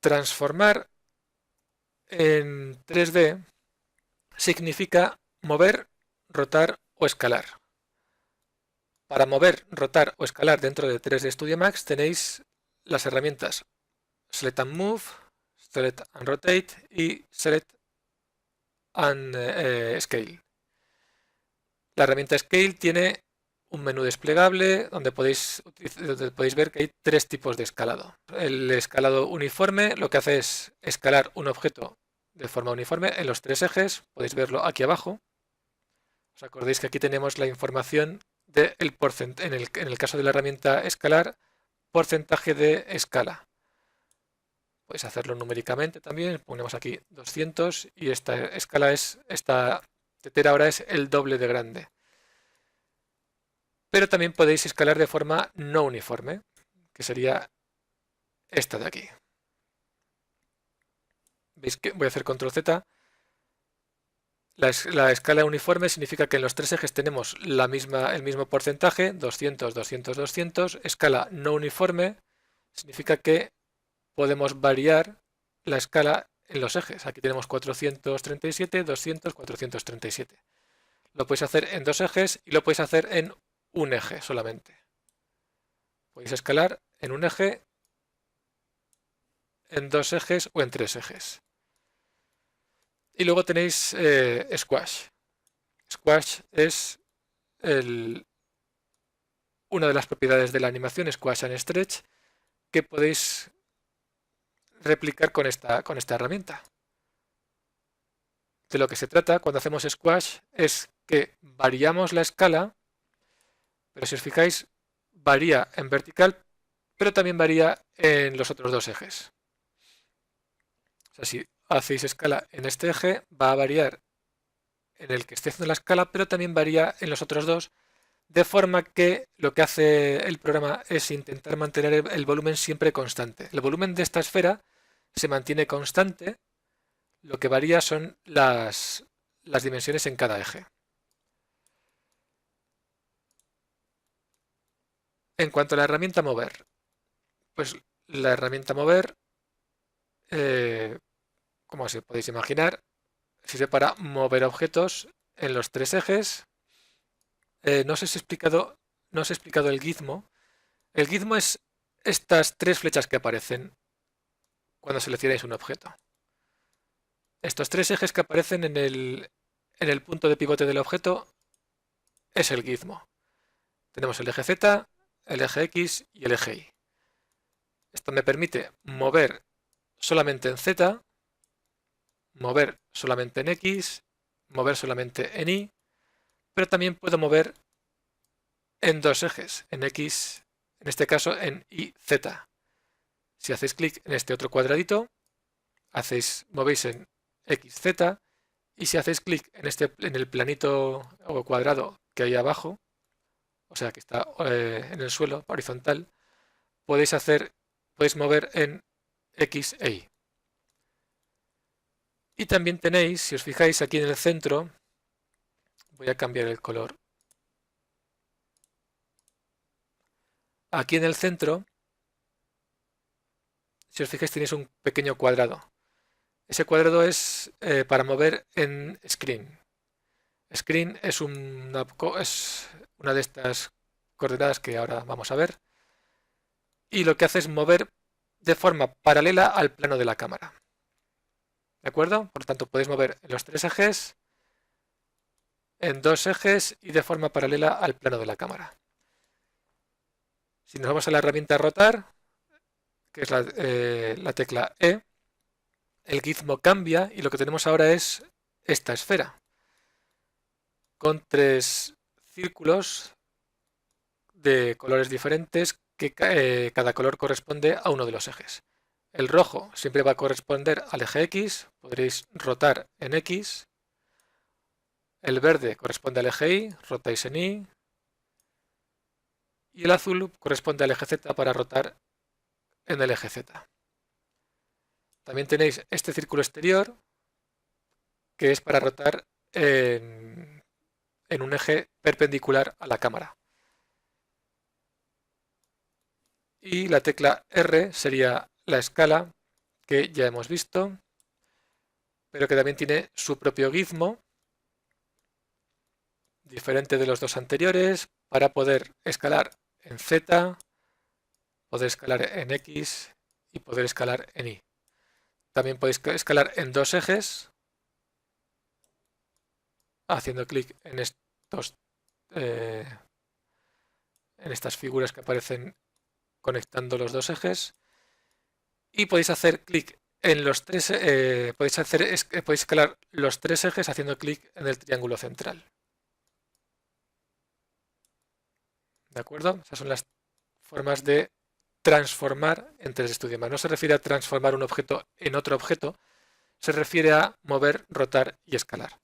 Transformar en 3D significa mover, rotar o escalar. Para mover, rotar o escalar dentro de 3D Studio Max tenéis las herramientas Select and Move, Select and Rotate y Select and Scale. La herramienta Scale tiene un menú desplegable donde podéis ver que hay tres tipos de escalado. El escalado uniforme lo que hace es escalar un objeto de forma uniforme en los tres ejes. Podéis verlo aquí abajo. ¿Os acordáis que aquí tenemos la información del porcentaje, en el caso de la herramienta escalar, porcentaje de escala? Podéis hacerlo numéricamente también. Ponemos aquí 200 y esta tetera ahora es el doble de grande. Pero también podéis escalar de forma no uniforme, que sería esta de aquí. ¿Veis que voy a hacer control Z? La escala uniforme significa que en los tres ejes tenemos el mismo porcentaje, 200, 200, 200. Escala no uniforme significa que podemos variar la escala en los ejes. Aquí tenemos 437, 200, 437. Lo podéis hacer en dos ejes y lo podéis hacer en un eje solamente. Podéis escalar en un eje, en dos ejes o en tres ejes. Y luego tenéis Squash. Squash es una de las propiedades de la animación Squash and Stretch que podéis replicar con esta herramienta. De lo que se trata cuando hacemos Squash es que variamos la escala, pero si os fijáis varía en vertical, pero también varía en los otros dos ejes. O sea, si hacéis escala en este eje, va a variar en el que esté haciendo la escala, pero también varía en los otros dos, de forma que lo que hace el programa es intentar mantener el volumen siempre constante. El volumen de esta esfera se mantiene constante, lo que varía son las dimensiones en cada eje. En cuanto a la herramienta mover, pues la herramienta mover, como os podéis imaginar, sirve para mover objetos en los tres ejes. No os he explicado el gizmo. El gizmo es estas tres flechas que aparecen cuando seleccionáis un objeto. Estos tres ejes que aparecen en el punto de pivote del objeto es el gizmo. Tenemos el eje Z, el eje X y el eje Y. Esto me permite mover solamente en Z, mover solamente en X, mover solamente en Y, pero también puedo mover en dos ejes, en X, en este caso en Y, Z. Si hacéis clic en este otro cuadradito, movéis en X, Z, y si hacéis clic en el planito o cuadrado que hay abajo, o sea que está en el suelo, horizontal, podéis mover en X e Y. Y también tenéis, si os fijáis aquí en el centro, voy a cambiar el color. Aquí en el centro, si os fijáis, tenéis un pequeño cuadrado. Ese cuadrado es para mover en Screen. Screen es una de estas coordenadas que ahora vamos a ver. Y lo que hace es mover de forma paralela al plano de la cámara. ¿De acuerdo? Por lo tanto, podéis mover en los tres ejes, en dos ejes y de forma paralela al plano de la cámara. Si nos vamos a la herramienta rotar, que es la tecla E, el gizmo cambia y lo que tenemos ahora es esta esfera con tres círculos de colores diferentes que cada color corresponde a uno de los ejes. El rojo siempre va a corresponder al eje X, podréis rotar en X. El verde corresponde al eje Y, rotáis en Y. Y el azul corresponde al eje Z para rotar en el eje Z. También tenéis este círculo exterior, que es para rotar en un eje perpendicular a la cámara. Y la tecla R sería la escala, que ya hemos visto, pero que también tiene su propio gizmo, diferente de los dos anteriores, para poder escalar en Z, poder escalar en X y poder escalar en Y. También podéis escalar en dos ejes, haciendo clic en estas figuras que aparecen conectando los dos ejes, y podéis hacer clic en los tres, podéis escalar los tres ejes haciendo clic en el triángulo central. ¿De acuerdo? Esas son las formas de transformar en 3D Studio Max. No se refiere a transformar un objeto en otro objeto, se refiere a mover, rotar y escalar.